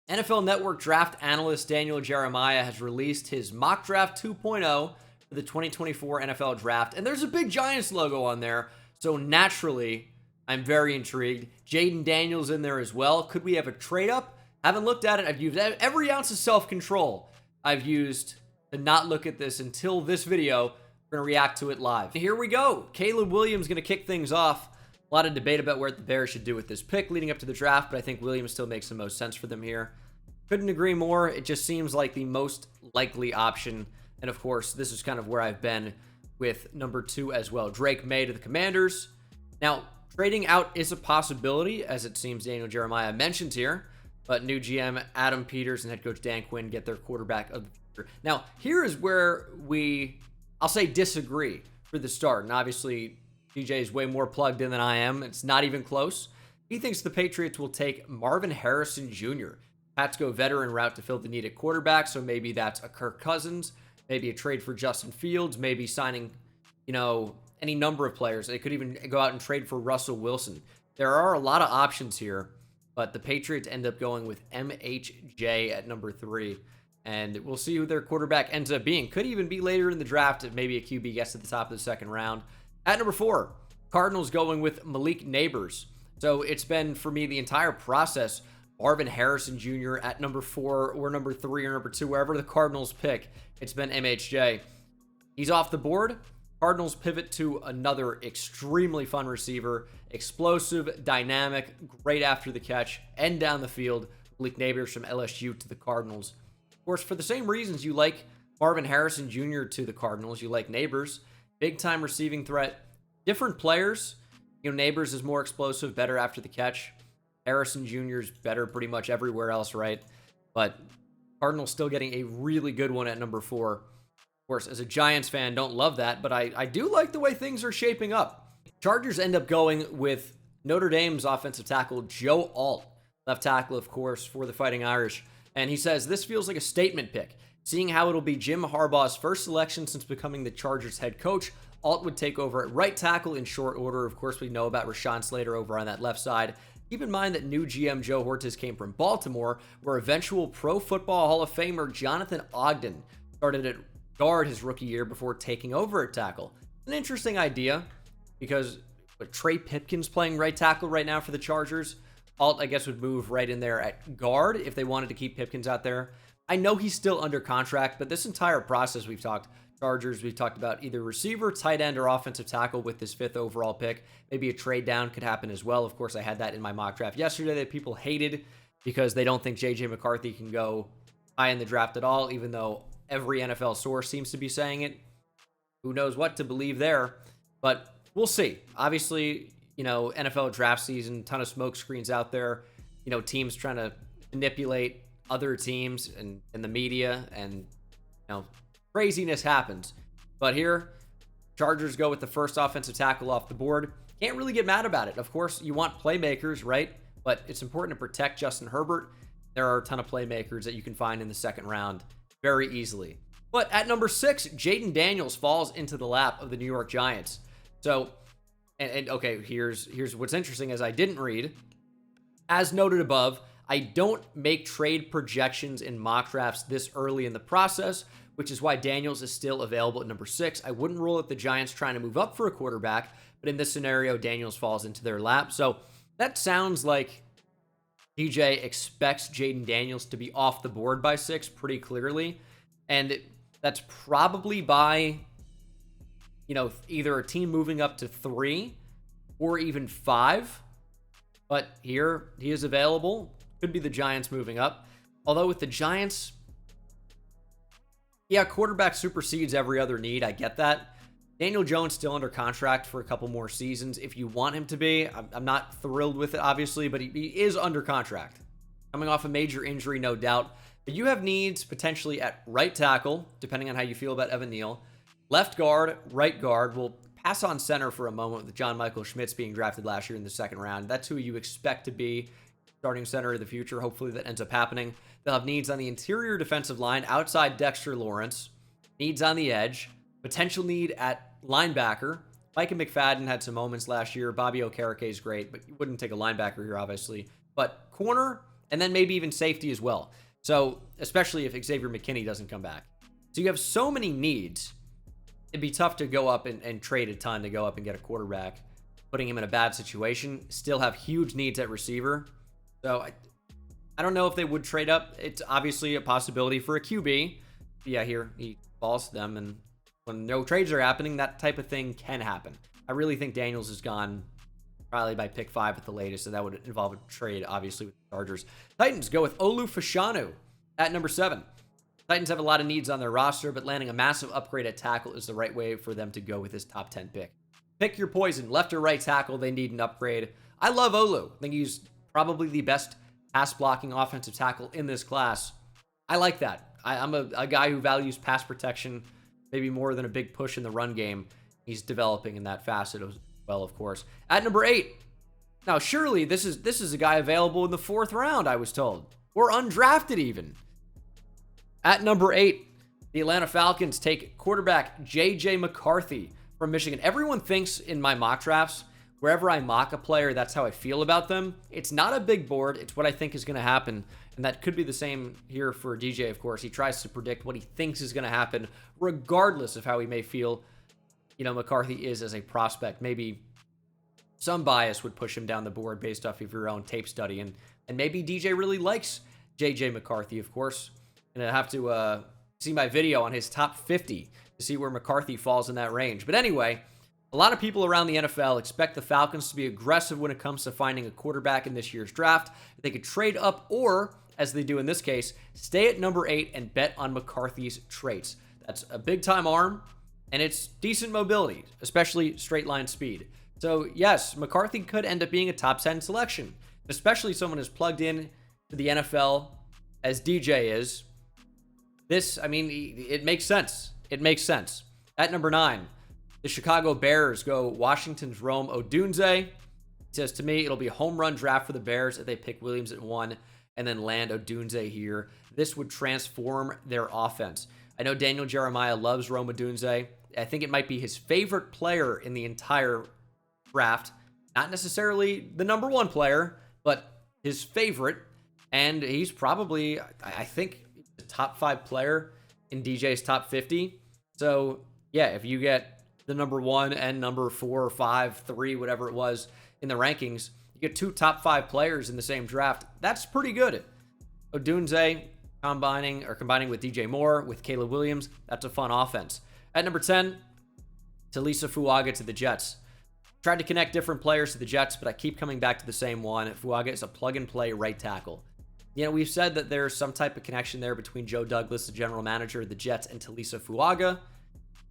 NFL Network draft analyst Daniel Jeremiah has released his mock draft 2.0 for the 2024 NFL draft, and there's a big Giants logo on there, so naturally, I'm very intrigued. Jaden Daniels in there as well. Could we have a trade up? Haven't looked at it. I've used every ounce of self-control I've used to not look at this until this video. We're going to react to it live. Here we go. Caleb Williams going to kick things off. A lot of debate about what the Bears should do with this pick leading up to the draft, but I think Williams still makes the most sense for them here. Couldn't agree more. It just seems like the most likely option. And of course, this is kind of where I've been with number 2 as well. Drake May to the Commanders. Now, trading out is a possibility, as it seems Daniel Jeremiah mentioned here, but new GM Adam Peters and head coach Dan Quinn get their quarterback of the future. Now, here is where I'll say disagree for the start. And obviously, DJ is way more plugged in than I am. It's not even close. He thinks the Patriots will take Marvin Harrison Jr. Pats go veteran route to fill the need at quarterback, so maybe that's a Kirk Cousins, maybe a trade for Justin Fields, maybe signing, any number of players. They could even go out and trade for Russell Wilson. There are a lot of options here, but the Patriots end up going with MHJ at number 3, and we'll see who their quarterback ends up being. Could even be later in the draft if maybe a QB gets to the top of the second round. At number 4, Cardinals going with Malik Neighbors. So it's been, for me, the entire process, Marvin Harrison Jr. at number 4 or number 3 or number 2, wherever the Cardinals pick. It's been MHJ. He's off the board. Cardinals pivot to another extremely fun receiver, explosive, dynamic, great after the catch, and down the field. Malik Neighbors from LSU to the Cardinals. Of course, for the same reasons you like Marvin Harrison Jr. to the Cardinals, you like Neighbors. Big-time receiving threat. Different players. Neighbors is more explosive, better after the catch. Harrison Jr. is better pretty much everywhere else, right? But Cardinals still getting a really good one at number 4. Of course, as a Giants fan, don't love that, but I do like the way things are shaping up. Chargers end up going with Notre Dame's offensive tackle, Joe Alt. Left tackle, of course, for the Fighting Irish. And he says, this feels like a statement pick. Seeing how it'll be Jim Harbaugh's first selection since becoming the Chargers head coach, Alt would take over at right tackle in short order. Of course, we know about Rashawn Slater over on that left side. Keep in mind that new GM Joe Hortiz came from Baltimore, where eventual Pro Football Hall of Famer Jonathan Ogden started at guard his rookie year before taking over at tackle. An interesting idea, because with Trey Pipkins playing right tackle right now for the Chargers, Alt, I guess, would move right in there at guard if they wanted to keep Pipkins out there. I know he's still under contract, but this entire process we've talked Chargers, we've talked about either receiver, tight end, or offensive tackle with this 5th overall pick. Maybe a trade down could happen as well. Of course, I had that in my mock draft yesterday that people hated because they don't think J.J. McCarthy can go high in the draft at all, even though every NFL source seems to be saying it. Who knows what to believe there, but we'll see. Obviously, NFL draft season, ton of smoke screens out there, teams trying to manipulate other teams and the media, and craziness happens. But here, Chargers go with the first offensive tackle off the board. Can't really get mad about it. Of course, you want playmakers, right? But it's important to protect Justin Herbert. There are a ton of playmakers that you can find in the second round very easily. But at number 6, Jaden Daniels falls into the lap of the New York Giants. So, and okay, here's what's interesting, as I didn't read. As noted above, I don't make trade projections in mock drafts this early in the process, which is why Daniels is still available at number 6. I wouldn't rule out the Giants trying to move up for a quarterback, but in this scenario, Daniels falls into their lap. So that sounds like DJ expects Jaden Daniels to be off the board by 6 pretty clearly. And that's probably by, either a team moving up to 3 or even 5. But here, he is available. Could be the Giants moving up. Although with the Giants, yeah, quarterback supersedes every other need. I get that. Daniel Jones still under contract for a couple more seasons. If you want him to be, I'm not thrilled with it, obviously, but he is under contract. Coming off a major injury, no doubt. But you have needs potentially at right tackle, depending on how you feel about Evan Neal. Left guard, right guard. We'll pass on center for a moment with John Michael Schmitz being drafted last year in the second round. That's who you expect to be starting center of the future. Hopefully that ends up happening. They'll have needs on the interior defensive line outside Dexter Lawrence. Needs on the edge. Potential need at linebacker. Micah McFadden had some moments last year. Bobby Okereke is great, but you wouldn't take a linebacker here, obviously. But corner and then maybe even safety as well. So, especially if Xavier McKinney doesn't come back. So you have so many needs. It'd be tough to go up and trade a ton to go up and get a quarterback, putting him in a bad situation. Still have huge needs at receiver. So I don't know if they would trade up. It's obviously a possibility for a QB. But yeah, here he falls to them, and when no trades are happening, that type of thing can happen. I really think Daniels is gone probably by pick 5 at the latest, so that would involve a trade, obviously, with the Chargers. Titans go with Olu Fashanu at number 7. Titans have a lot of needs on their roster, but landing a massive upgrade at tackle is the right way for them to go with this top 10 pick. Pick your poison. Left or right tackle, they need an upgrade. I love Olu. I think he's probably the best pass-blocking offensive tackle in this class. I like that. I'm a guy who values pass protection maybe more than a big push in the run game. He's developing in that facet as well, of course. At number 8. Now, surely this is a guy available in the 4th round, I was told. Or undrafted even. At number 8, the Atlanta Falcons take quarterback J.J. McCarthy from Michigan. Everyone thinks in my mock drafts, wherever I mock a player, that's how I feel about them. It's not a big board. It's what I think is going to happen. And that could be the same here for DJ, of course. He tries to predict what he thinks is going to happen, regardless of how he may feel, McCarthy is as a prospect. Maybe some bias would push him down the board based off of your own tape study. And maybe DJ really likes J.J. McCarthy, of course. And I have to see my video on his top 50 to see where McCarthy falls in that range. But anyway, a lot of people around the NFL expect the Falcons to be aggressive when it comes to finding a quarterback in this year's draft. They could trade up or, as they do in this case, stay at number 8 and bet on McCarthy's traits. That's a big-time arm, and it's decent mobility, especially straight-line speed. So, yes, McCarthy could end up being a top 10 selection, especially someone as plugged in to the NFL as DJ is. It makes sense. It makes sense. At number 9, the Chicago Bears go Washington's Rome Odunze. It says to me, it'll be a home run draft for the Bears if they pick Williams at 1 and then land Odunze here. This would transform their offense. I know Daniel Jeremiah loves Rome Odunze. I think it might be his favorite player in the entire draft. Not necessarily the number 1 player, but his favorite. And he's probably, I think, the top 5 player in DJ's top 50. So, yeah, if you get the number 1 and number 4, 5, 3, whatever it was in the rankings, you get 2 top 5 players in the same draft. That's pretty good. Odunze combining with DJ Moore, with Caleb Williams, that's a fun offense. At number 10, Talisa Fuaga to the Jets. Tried to connect different players to the Jets, but I keep coming back to the same one. Fuaga is a plug-and-play right tackle. We've said that there's some type of connection there between Joe Douglas, the general manager of the Jets, and Talisa Fuaga.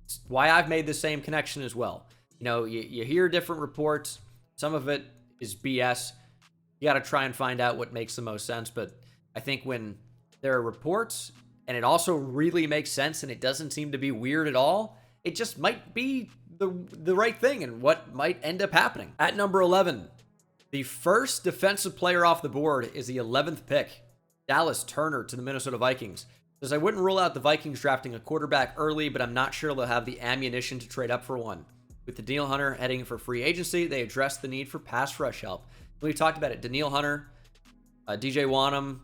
It's why I've made the same connection as well. You hear different reports. Some of it is BS. You got to try and find out what makes the most sense. But I think when there are reports and it also really makes sense and it doesn't seem to be weird at all, it just might be the right thing and what might end up happening. At number 11, the first defensive player off the board is the 11th pick, Dallas Turner to the Minnesota Vikings. Says, I wouldn't rule out the Vikings drafting a quarterback early, but I'm not sure they'll have the ammunition to trade up for one. With Danielle Hunter heading for free agency, they addressed the need for pass rush help. We talked about it. Danielle Hunter, DJ Wanham,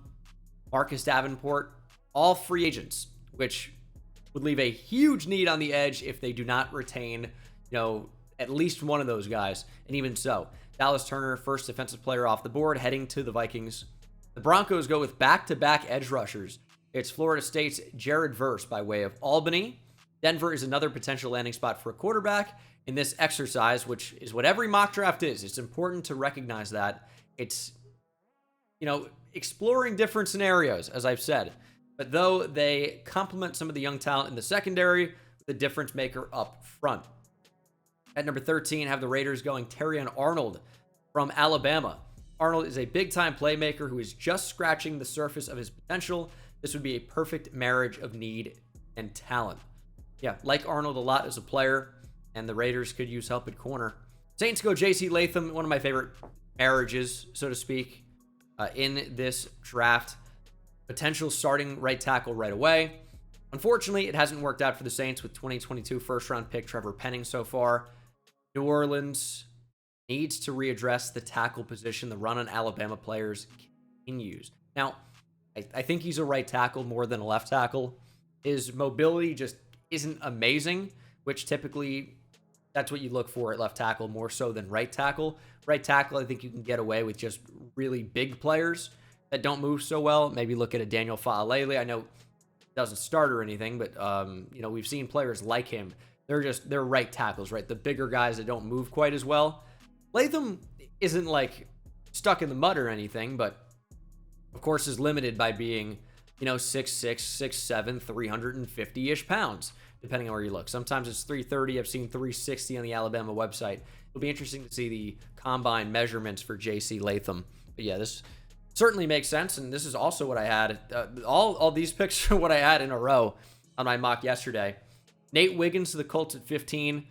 Marcus Davenport, all free agents, which would leave a huge need on the edge if they do not retain, at least one of those guys. And even so, Dallas Turner, first defensive player off the board, heading to the Vikings. The Broncos go with back-to-back edge rushers. It's Florida State's Jared Verse by way of Albany. Denver is another potential landing spot for a quarterback in this exercise, which is what every mock draft is. It's important to recognize that. It's, exploring different scenarios, as I've said. But though they complement some of the young talent in the secondary, the difference maker up front. At number 13, have the Raiders going Terrion Arnold from Alabama. Arnold is a big-time playmaker who is just scratching the surface of his potential. This would be a perfect marriage of need and talent. Yeah, like Arnold a lot as a player, and the Raiders could use help at corner. Saints go J.C. Latham, one of my favorite marriages, so to speak, in this draft. Potential starting right tackle right away. Unfortunately, it hasn't worked out for the Saints with 2022 first-round pick Trevor Penning so far. New Orleans needs to readdress the tackle position. The run on Alabama players continues. Now, I think he's a right tackle more than a left tackle. His mobility just isn't amazing, which typically that's what you look for at left tackle more so than right tackle. Right tackle, I think you can get away with just really big players that don't move so well. Maybe look at a Daniel Fa'alele. I know he doesn't start or anything, but you know, we've seen players like him. They're right tackles, right? The bigger guys that don't move quite as well. Latham isn't like stuck in the mud or anything, but of course is limited by being, you know, 6'6", 6'7", 350-ish pounds, depending on where you look. Sometimes it's 330. I've seen 360 on the Alabama website. It'll be interesting to see the combine measurements for JC Latham. But yeah, this certainly makes sense, and this is also what I had. All these picks are what I had in a row on my mock yesterday. Nate Wiggins to the Colts at 15.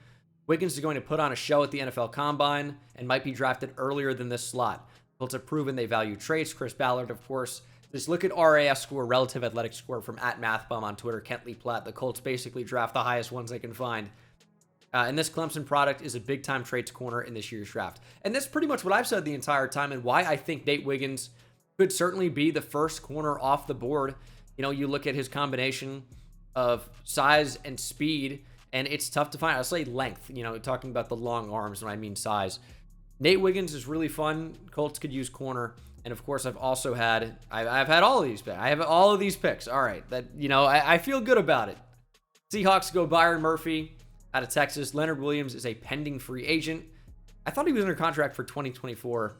Wiggins is going to put on a show at the NFL Combine and might be drafted earlier than this slot. Colts have proven they value traits. Chris Ballard, of course. Just look at RAS score, relative athletic score from @MathBum on Twitter, Kentley Platt. The Colts basically draft the highest ones they can find. And this Clemson product is a big-time traits corner in this year's draft. And that's pretty much what I've said the entire time and why I think Nate Wiggins could certainly be the first corner off the board. You know, you look at his combination of size and speed, and it's tough to find. I'll say length, you know, talking about the long arms when I mean size. Nate Wiggins is really fun. Colts could use corner. And of course, I've also had, I've had all of these picks. I have all of these picks. All right. That, you know, I feel good about it. Seahawks go Byron Murphy out of Texas. Leonard Williams is a pending free agent. I thought he was under contract for 2024.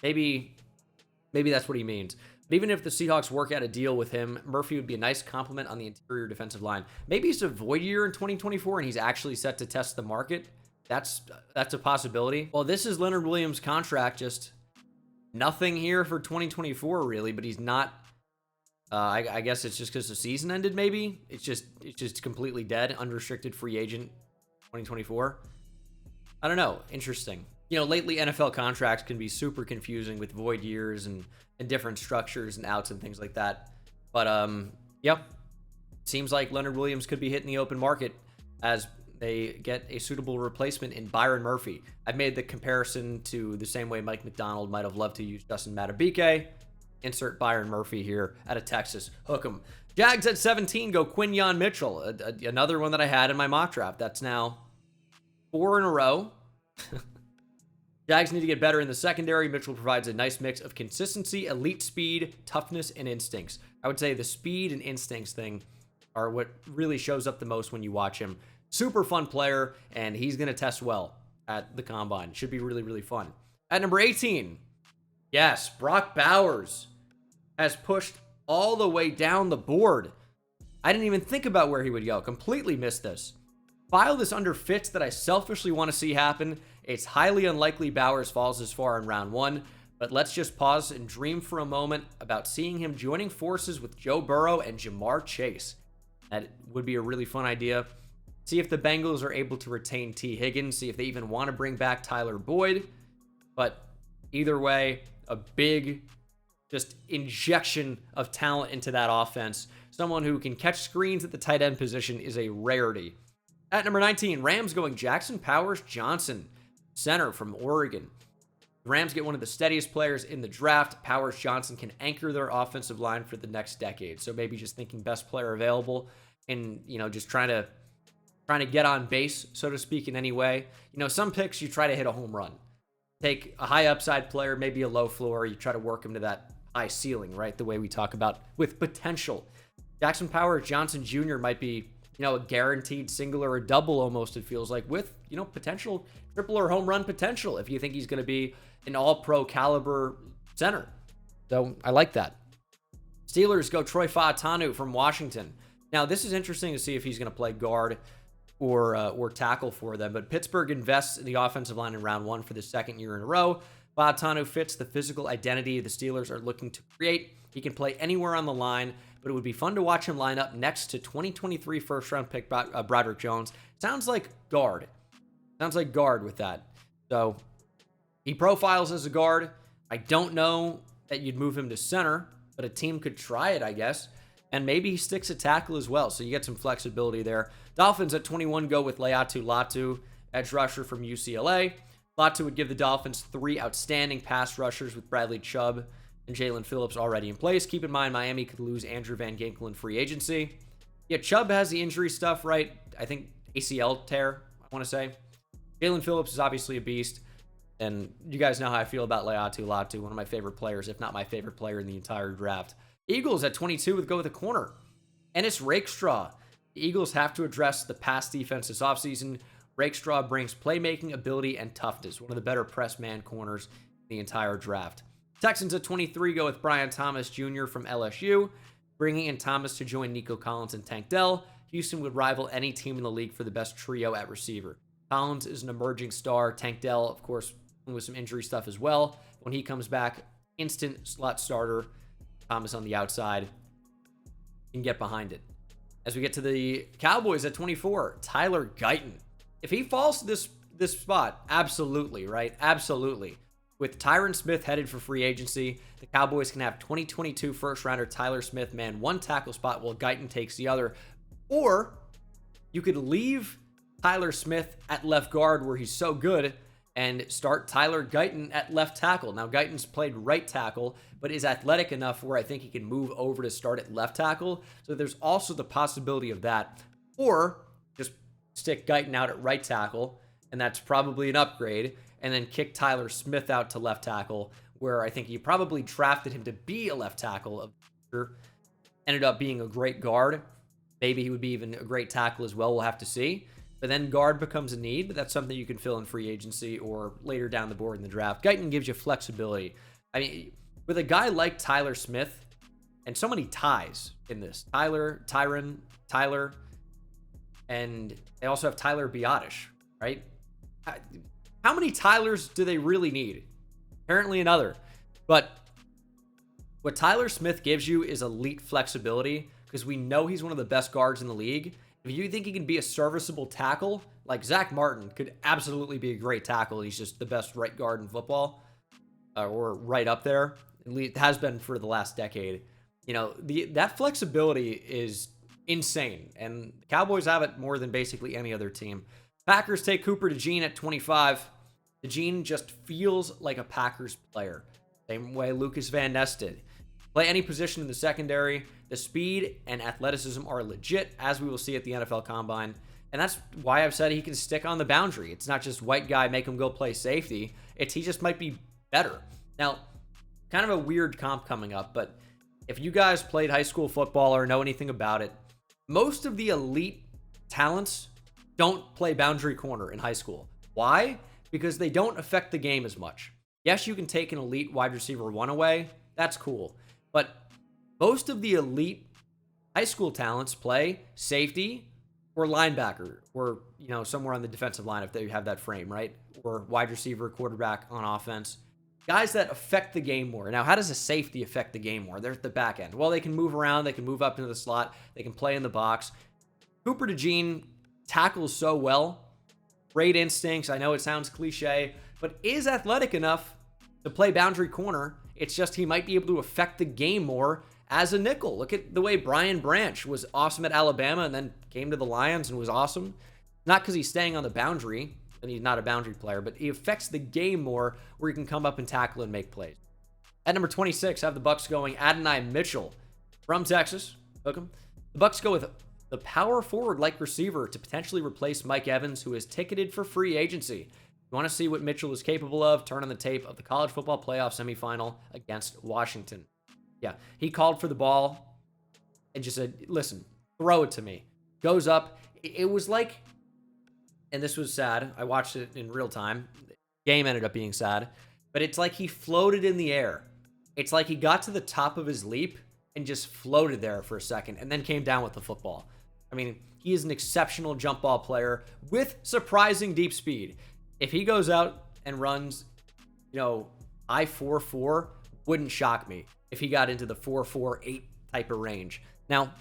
Maybe that's what he means. But even if the Seahawks work out a deal with him, Murphy would be a nice compliment on the interior defensive line. Maybe it's a void year in 2024 and he's actually set to test the market. That's a possibility. Well, this is Leonard Williams' contract. Just nothing here for 2024, really. But he's not. I guess it's just because the season ended. Maybe it's just completely dead. Unrestricted free agent 2024. I don't know. Interesting. You know, lately NFL contracts can be super confusing with void years and different structures and outs and things like that. But yep, seems like Leonard Williams could be hitting the open market as they get a suitable replacement in Byron Murphy. I've made the comparison to the same way Mike McDonald might have loved to use Justin Madubuike. Insert Byron Murphy here out of Texas. Hook 'em. Jags at 17 go Quinyon Mitchell, another one that I had in my mock draft. That's now 4 in a row. Jags need to get better in the secondary. Mitchell provides a nice mix of consistency, elite speed, toughness, and instincts. I would say the speed and instincts thing are what really shows up the most when you watch him. Super fun player, and he's going to test well at the Combine. Should be really, really fun. At number 18, yes, Brock Bowers has pushed all the way down the board. I didn't even think about where he would go. Completely missed this. File this under fits that I selfishly want to see happen. It's highly unlikely Bowers falls this far in round 1, but let's just pause and dream for a moment about seeing him joining forces with Joe Burrow and Jamar Chase. That would be a really fun idea. See if the Bengals are able to retain T. Higgins. See if they even want to bring back Tyler Boyd. But either way, a big just injection of talent into that offense. Someone who can catch screens at the tight end position is a rarity. At number 19, Rams going Jackson Powers Johnson, center from Oregon. The Rams get one of the steadiest players in the draft. Powers Johnson can anchor their offensive line for the next decade. So maybe just thinking best player available and, you know, just trying to get on base, so to speak, in any way. You know, some picks you try to hit a home run. Take a high upside player, maybe a low floor. You try to work him to that high ceiling, right? The way we talk about with potential. Jackson Powers Johnson Jr. might be, you know, a guaranteed single or a double almost, it feels like, with, you know, potential triple or home run potential if you think he's going to be an all-pro caliber center. So I like that. Steelers go Troy Fautanu from Washington. Now, this is interesting to see if he's going to play guard or tackle for them, but Pittsburgh invests in the offensive line in round 1 for the second year in a row. Fautanu fits the physical identity the Steelers are looking to create. He can play anywhere on the line, but it would be fun to watch him line up next to 2023 first-round pick Broderick Jones. Sounds like guard. Sounds like guard with that. So he profiles as a guard. I don't know that you'd move him to center, but a team could try it, I guess. And maybe he sticks at tackle as well, so you get some flexibility there. Dolphins at 21 go with Leatu Latu, edge rusher from UCLA. Latu would give the Dolphins 3 outstanding pass rushers with Bradley Chubb and Jalen Phillips already in place. Keep in mind, Miami could lose Andrew Van Ginkel in free agency. Yeah, Chubb has the injury stuff, right? I think ACL tear, I want to say. Jalen Phillips is obviously a beast. And you guys know how I feel about Laiatu Latu, one of my favorite players, if not my favorite player in the entire draft. Eagles at 22 would go with a corner. Ennis Rakestraw. The Eagles have to address the pass defense this offseason. Rakestraw brings playmaking, ability, and toughness. One of the better press man corners in the entire draft. Texans at 23 go with Brian Thomas Jr. from LSU. Bringing in Thomas to join Nico Collins and Tank Dell, Houston would rival any team in the league for the best trio at receiver. Collins is an emerging star. Tank Dell, of course, with some injury stuff as well. When he comes back, instant slot starter. Thomas on the outside can get behind it. As we get to the Cowboys at 24, Tyler Guyton. If he falls to this spot, absolutely, right? Absolutely. With Tyron Smith headed for free agency, the Cowboys can have 2022 first-rounder Tyler Smith man one tackle spot while Guyton takes the other. Or you could leave Tyler Smith at left guard where he's so good and start Tyler Guyton at left tackle. Now, Guyton's played right tackle, but is athletic enough where I think he can move over to start at left tackle. So there's also the possibility of that. Or just stick Guyton out at right tackle, and that's probably an upgrade, and then kick Tyler Smith out to left tackle, where I think you probably drafted him to be a left tackle. Ended up being a great guard. Maybe he would be even a great tackle as well. We'll have to see. But then guard becomes a need, but that's something you can fill in free agency or later down the board in the draft. Guyton gives you flexibility. I mean, with a guy like Tyler Smith, and so many ties in this. Tyron, Tyler, and they also have Tyler Biotish, right? How many Tylers do they really need? Apparently another. But what Tyler Smith gives you is elite flexibility because we know he's one of the best guards in the league. If you think he can be a serviceable tackle, like Zach Martin could absolutely be a great tackle. He's just the best right guard in football, or right up there. It has been for the last decade. You know, that flexibility is insane, and the Cowboys have it more than basically any other team. Packers take Cooper DeJean at 25. DeJean just feels like a Packers player. Same way Lucas Van Ness did. Play any position in the secondary. The speed and athleticism are legit, as we will see at the NFL Combine. And that's why I've said he can stick on the boundary. It's not just white guy, make him go play safety. He just might be better. Now, kind of a weird comp coming up, but if you guys played high school football or know anything about it, most of the elite talents don't play boundary corner in high school. Why? Because they don't affect the game as much. Yes, you can take an elite wide receiver one away. That's cool. But most of the elite high school talents play safety or linebacker or, you know, somewhere on the defensive line if they have that frame, right? Or wide receiver, quarterback on offense. Guys that affect the game more. Now, how does a safety affect the game more? They're at the back end. Well, they can move around. They can move up into the slot. They can play in the box. Cooper DeJean tackles so well. Great instincts. I know it sounds cliche, but is athletic enough to play boundary corner. It's just he might be able to affect the game more as a nickel. Look at the way Brian Branch was awesome at Alabama and then came to the Lions and was awesome. Not because he's staying on the boundary, and he's not a boundary player, but he affects the game more where he can come up and tackle and make plays. At number 26, I have the Bucs going Adonai Mitchell from Texas. Hook him. The Bucs go with the power forward-like receiver to potentially replace Mike Evans, who is ticketed for free agency. You want to see what Mitchell is capable of? Turn on the tape of the college football playoff semifinal against Washington. Yeah, he called for the ball and just said, listen, throw it to me. Goes up. It was like, and this was sad. I watched it in real time. The game ended up being sad. But it's like he floated in the air. It's like he got to the top of his leap and just floated there for a second and then came down with the football. I mean, he is an exceptional jump ball player with surprising deep speed. If he goes out and runs, you know, I-4-4, wouldn't shock me if he got into the 4-4-8 type of range. Now,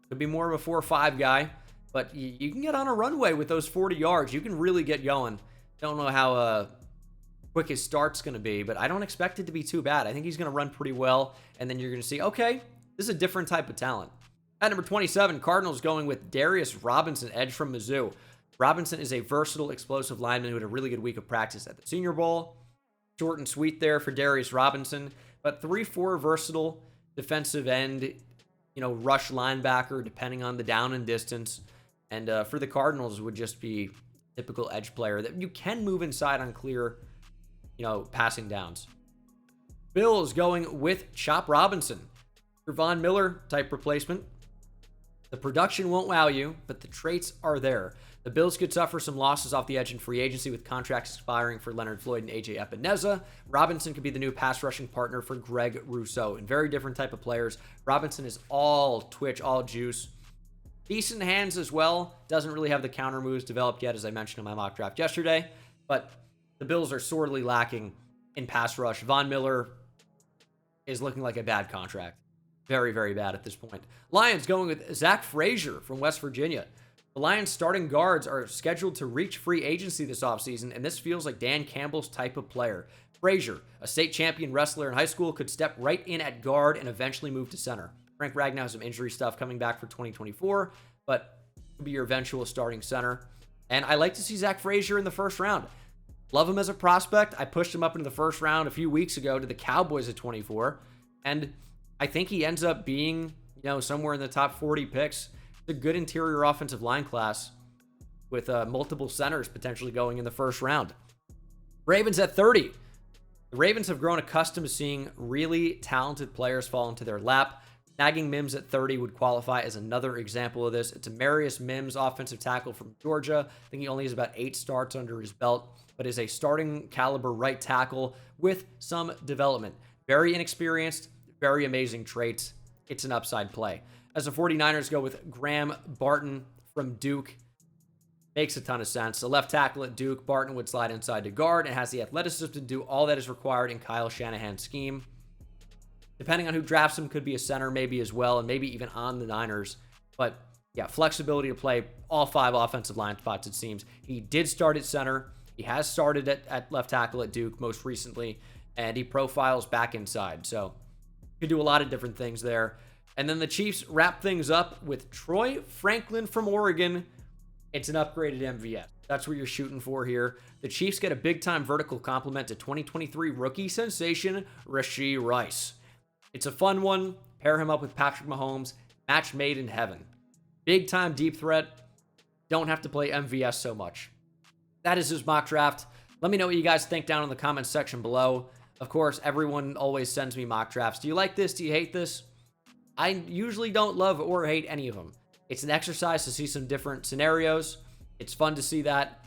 could be more of a 4-5 guy, but you can get on a runway with those 40 yards. You can really get going. Don't know how quick his start's going to be, but I don't expect it to be too bad. I think he's going to run pretty well, and then you're going to see, okay, this is a different type of talent. At number 27, Cardinals going with Darius Robinson, edge from Mizzou. Robinson is a versatile, explosive lineman who had a really good week of practice at the Senior Bowl. Short and sweet there for Darius Robinson. But 3-4 versatile defensive end, rush linebacker, depending on the down and distance. And for the Cardinals, would just be typical edge player that you can move inside on clear, passing downs. Bills going with Chop Robinson. Your Von Miller type replacement. The production won't wow you, but the traits are there. The Bills could suffer some losses off the edge in free agency with contracts expiring for Leonard Floyd and AJ Epineza. Robinson could be the new pass rushing partner for Greg Rousseau. And very different type of players. Robinson is all twitch, all juice. Decent hands as well. Doesn't really have the counter moves developed yet, as I mentioned in my mock draft yesterday. But the Bills are sorely lacking in pass rush. Von Miller is looking like a bad contract. Very, very bad at this point. Lions going with Zach Frazier from West Virginia. The Lions starting guards are scheduled to reach free agency this offseason, and this feels like Dan Campbell's type of player. Frazier, a state champion wrestler in high school, could step right in at guard and eventually move to center. Frank Ragnow has some injury stuff coming back for 2024, but could be your eventual starting center. And I like to see Zach Frazier in the first round. Love him as a prospect. I pushed him up into the first round a few weeks ago to the Cowboys at 24, and I think he ends up being, somewhere in the top 40 picks. It's a good interior offensive line class with multiple centers potentially going in the first round. Ravens at 30. The Ravens have grown accustomed to seeing really talented players fall into their lap. Snagging Mims at 30 would qualify as another example of this. It's Amarius Mims, offensive tackle from Georgia. I think he only has about 8 starts under his belt, but is a starting caliber right tackle with some development. Very inexperienced, very amazing traits. It's an upside play. As the 49ers go with Graham Barton from Duke. Makes a ton of sense. The left tackle at Duke, Barton would slide inside to guard and has the athleticism to do all that is required in Kyle Shanahan's scheme. Depending on who drafts him, could be a center maybe as well, and maybe even on the Niners. But yeah, flexibility to play all 5 offensive line spots, it seems. He did start at center. He has started at left tackle at Duke most recently, and he profiles back inside. So could do a lot of different things there. And then the Chiefs wrap things up with Troy Franklin from Oregon. It's an upgraded MVS. That's what you're shooting for here. The Chiefs get a big-time vertical compliment to 2023 rookie sensation, Rashee Rice. It's a fun one. Pair him up with Patrick Mahomes. Match made in heaven. Big-time deep threat. Don't have to play MVS so much. That is his mock draft. Let me know what you guys think down in the comments section below. Of course, everyone always sends me mock drafts. Do you like this? Do you hate this? I usually don't love or hate any of them. It's an exercise to see some different scenarios. It's fun to see that.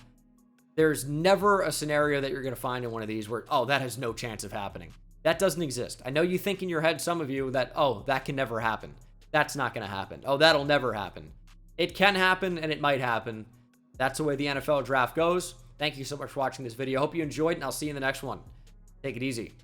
There's never a scenario that you're going to find in one of these where, oh, that has no chance of happening. That doesn't exist. I know you think in your head, some of you, that, oh, that can never happen. That's not going to happen. Oh, that'll never happen. It can happen, and it might happen. That's the way the NFL draft goes. Thank you so much for watching this video. Hope you enjoyed, and I'll see you in the next one. Take it easy.